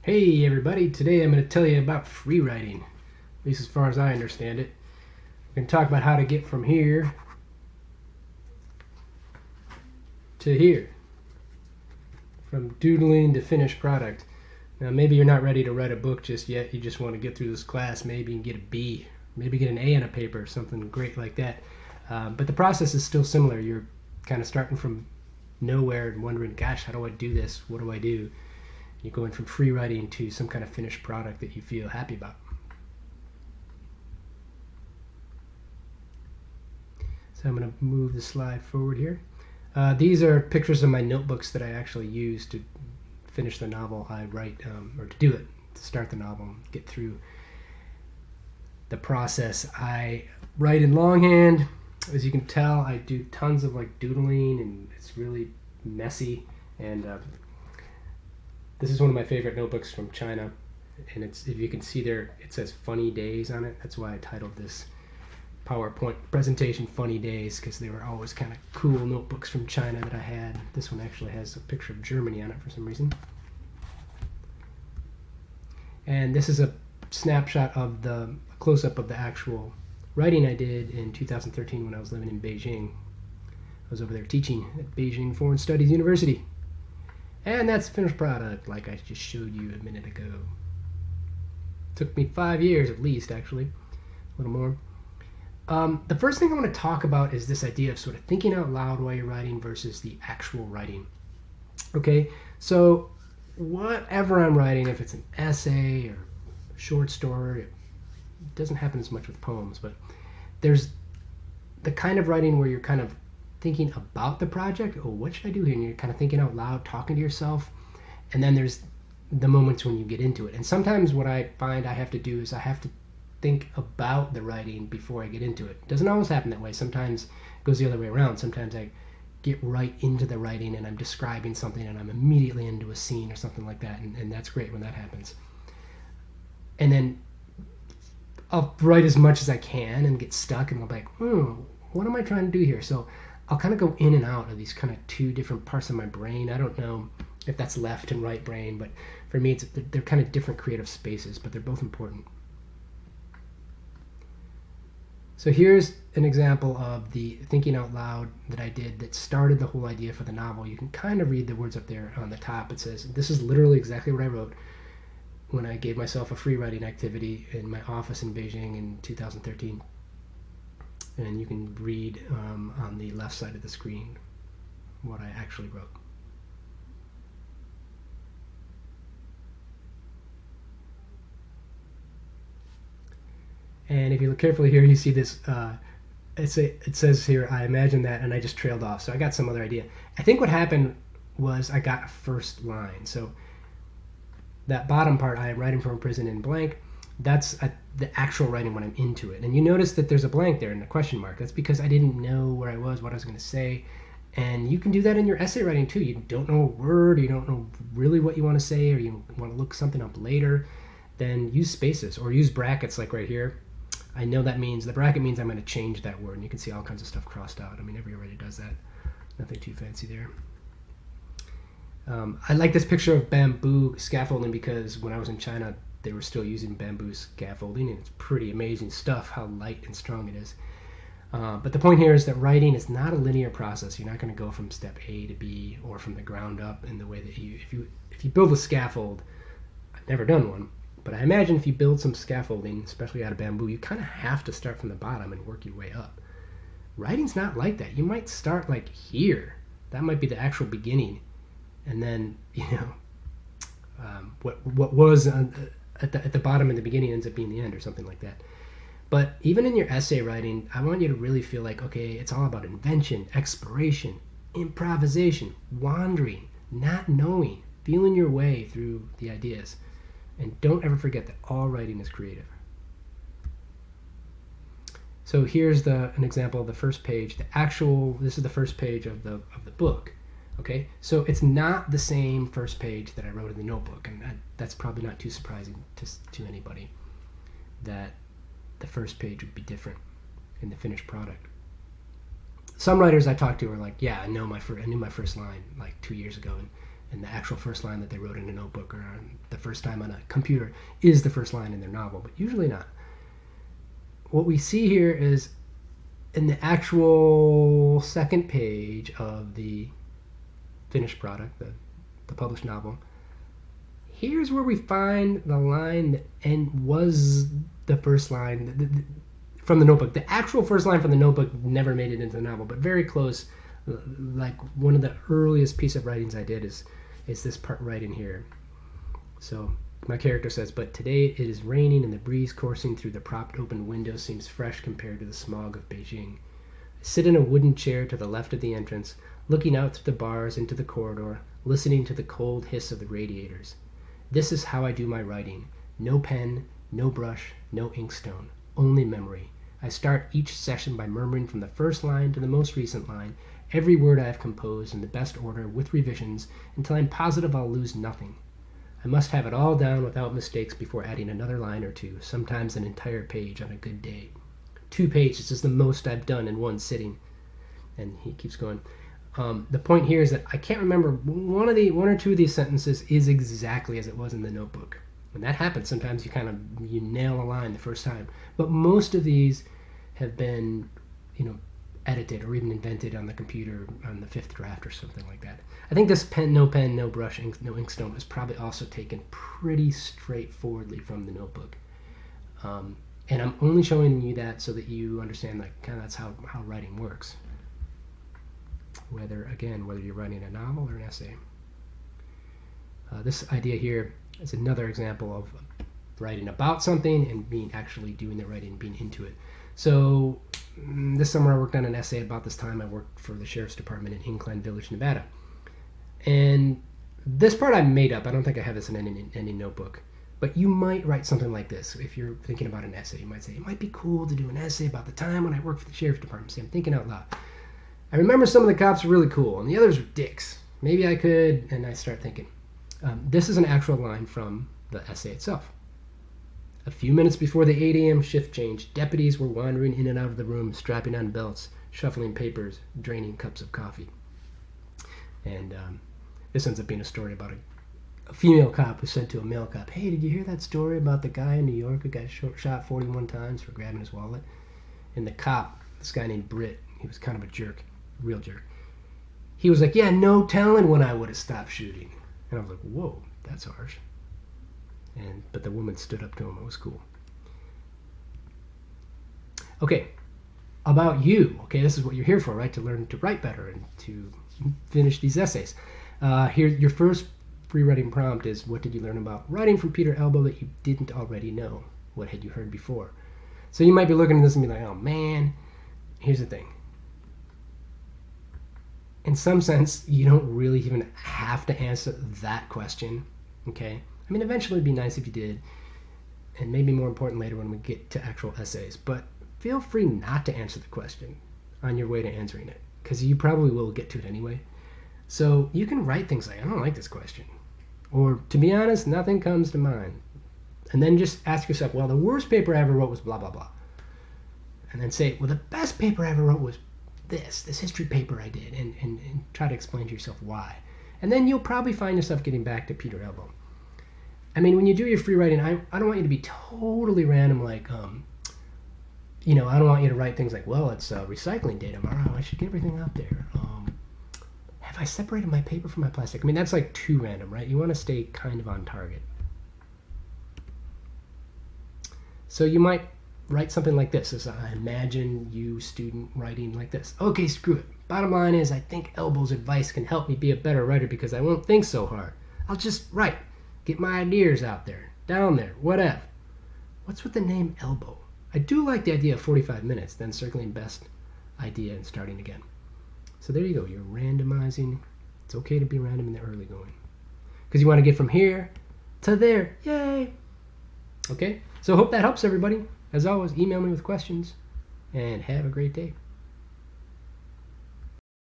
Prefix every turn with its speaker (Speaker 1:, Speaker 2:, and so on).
Speaker 1: Hey everybody, today I'm going to tell you about free writing, at least as far as I understand it. We're going to talk about how to get from here to here, from doodling to finished product. Now maybe you're not ready to write a book just yet, you just want to get through this class maybe and get a B, maybe get an A on a paper, something great like that. But the process is still similar. You're kind of starting from nowhere and wondering, gosh, how do I do this? What do I do? You're going from free writing to some kind of finished product that you feel happy about. So I'm going to move the slide forward here. These are pictures of my notebooks that I actually use to finish the novel I write, or to do it, to start the novel, get through the process. I write in longhand. As you can tell, I do tons of doodling, and it's really messy. And this is one of my favorite notebooks from China, and it's, if you can see there, it says Funny Days on it. That's why I titled this PowerPoint presentation Funny Days, because they were always kind of cool notebooks from China that I had. This one actually has a picture of Germany on it for some reason. And this is a snapshot of the close-up of the actual writing I did in 2013 when I was living in Beijing. I was over there teaching at Beijing Foreign Studies University. And that's the finished product, like I just showed you a minute ago. Took me 5 years at least, actually, a little more. The first thing I want to talk about is this idea of sort of thinking out loud while you're writing versus the actual writing. Okay, so whatever I'm writing, if it's an essay or a short story, it doesn't happen as much with poems, but there's the kind of writing where you're kind of thinking about the project. Oh, what should I do here? And you're kind of thinking out loud, talking to yourself. And then there's the moments when you get into it. And sometimes what I find I have to do is I have to think about the writing before I get into it. It doesn't always happen that way. Sometimes it goes the other way around. Sometimes I get right into the writing and I'm describing something and I'm immediately into a scene or something like that. And that's great when that happens. And then I'll write as much as I can and get stuck and I'll be like, what am I trying to do here? So I'll kind of go in and out of these kind of two different parts of my brain. I don't know if that's left and right brain, but for me, they're kind of different creative spaces, but they're both important. So here's an example of the thinking out loud that I did that started the whole idea for the novel. You can kind of read the words up there on the top. It says, this is literally exactly what I wrote when I gave myself a free writing activity in my office in Beijing in 2013. And you can read on the left side of the screen what I actually wrote. And if you look carefully here, you see this, it says here, I imagine that, and I just trailed off. So I got some other idea. I think what happened was I got a first line. So that bottom part, I am writing from a prison in blank, that's the actual writing when I'm into it. And you notice that there's a blank there and a question mark. That's because I didn't know where I was, what I was going to say. And you can do that in your essay writing too. You don't know a word, you don't know really what you want to say, or you want to look something up later, then use spaces or use brackets like right here. I know that means, the bracket means I'm going to change that word, and you can see all kinds of stuff crossed out. I mean, everybody does that. Nothing too fancy there. I like this picture of bamboo scaffolding because when I was in China, they were still using bamboo scaffolding, and it's pretty amazing stuff how light and strong it is. But the point here is that writing is not a linear process. You're not going to go from step A to B or from the ground up in the way that if you build a scaffold, I've never done one, but I imagine if you build some scaffolding, especially out of bamboo, you kind of have to start from the bottom and work your way up. Writing's not like that. You might start like here. That might be the actual beginning, and then what was at the bottom in the beginning ends up being the end or something like that. But even in your essay writing, I want you to really feel like, okay, it's all about invention, exploration, improvisation, wandering, not knowing, feeling your way through the ideas. And don't ever forget that all writing is creative. So here's an example of the first page. This is the first page of the book. Okay, so it's not the same first page that I wrote in the notebook, and that's probably not too surprising to anybody that the first page would be different in the finished product. Some writers I talked to are like, yeah, I knew my first line like 2 years ago, and the actual first line that they wrote in a notebook or the first first time on a computer is the first line in their novel, but usually not. What we see here is in the actual second page of the finished product, the published novel, here's where we find the line that was the first line from the notebook. The actual first line from the notebook never made it into the novel, but very close. Like one of the earliest piece of writings I did is this part right in here. So my character says, "But today it is raining and the breeze coursing through the propped open window seems fresh compared to the smog of Beijing. I sit in a wooden chair to the left of the entrance, looking out through the bars into the corridor, listening to the cold hiss of the radiators. This is how I do my writing. No pen, no brush, no inkstone, only memory. I start each session by murmuring from the first line to the most recent line, every word I have composed in the best order with revisions until I'm positive I'll lose nothing. I must have it all down without mistakes before adding another line or two, sometimes an entire page on a good day. 2 pages is the most I've done in one sitting." And he keeps going. The point here is that I can't remember one or two of these sentences is exactly as it was in the notebook. And that happens sometimes. You nail a line the first time. But most of these have been, edited or even invented on the computer on the 5th draft or something like that. I think this pen, no brush, no inkstone was probably also taken pretty straightforwardly from the notebook. And I'm only showing you that so that you understand that's how writing works. Whether you're writing a novel or an essay. This idea here is another example of writing about something and actually doing the writing, being into it. So this summer I worked on an essay about this time. I worked for the Sheriff's Department in Incline Village, Nevada. And this part I made up. I don't think I have this in any notebook. But you might write something like this. If you're thinking about an essay, you might say, it might be cool to do an essay about the time when I worked for the Sheriff's Department. See, I'm thinking out loud. I remember some of the cops were really cool and the others were dicks. Maybe I could, and I start thinking. This is an actual line from the essay itself. A few minutes before the 8 a.m. shift change, deputies were wandering in and out of the room, strapping on belts, shuffling papers, draining cups of coffee. And this ends up being a story about a female cop who said to a male cop, "Hey, did you hear that story about the guy in New York who got shot 41 times for grabbing his wallet?" And the cop, this guy named Britt, he was kind of a jerk, real jerk. He was like, "Yeah, no telling when I would have stopped shooting." And I was like, "Whoa, that's harsh." But the woman stood up to him. It was cool. Okay, about you. Okay, this is what you're here for, right? To learn to write better and to finish these essays. Here, your first free writing prompt is, what did you learn about writing from Peter Elbow that you didn't already know? What had you heard before? So you might be looking at this and be like, "Oh man." Here's the thing. In some sense, you don't really even have to answer that question, okay? I mean, eventually it'd be nice if you did, and maybe more important later when we get to actual essays, but feel free not to answer the question on your way to answering it, because you probably will get to it anyway. So you can write things like, "I don't like this question," or, "To be honest, nothing comes to mind." And then just ask yourself, "Well, the worst paper I ever wrote was blah, blah, blah." And then say, "Well, the best paper I ever wrote was this history paper I did," and try to explain to yourself why. And then you'll probably find yourself getting back to Peter Elbow. I mean, when you do your free writing, I don't want you to be totally random, like, I don't want you to write things like, "Well, it's recycling day tomorrow. I should get everything out there. Have I separated my paper from my plastic?" I mean, that's like too random, right? You want to stay kind of on target. So you might write something like this. As I imagine you, student, writing like this. "Okay, screw it. Bottom line is I think Elbow's advice can help me be a better writer because I won't think so hard. I'll just write. Get my ideas out there. Down there. Whatever. What's with the name Elbow? I do like the idea of 45 minutes, then circling best idea and starting again." So there you go. You're randomizing. It's okay to be random in the early going. Because you want to get from here to there. Yay! Okay? So hope that helps everybody. As always, email me with questions, and have a great day.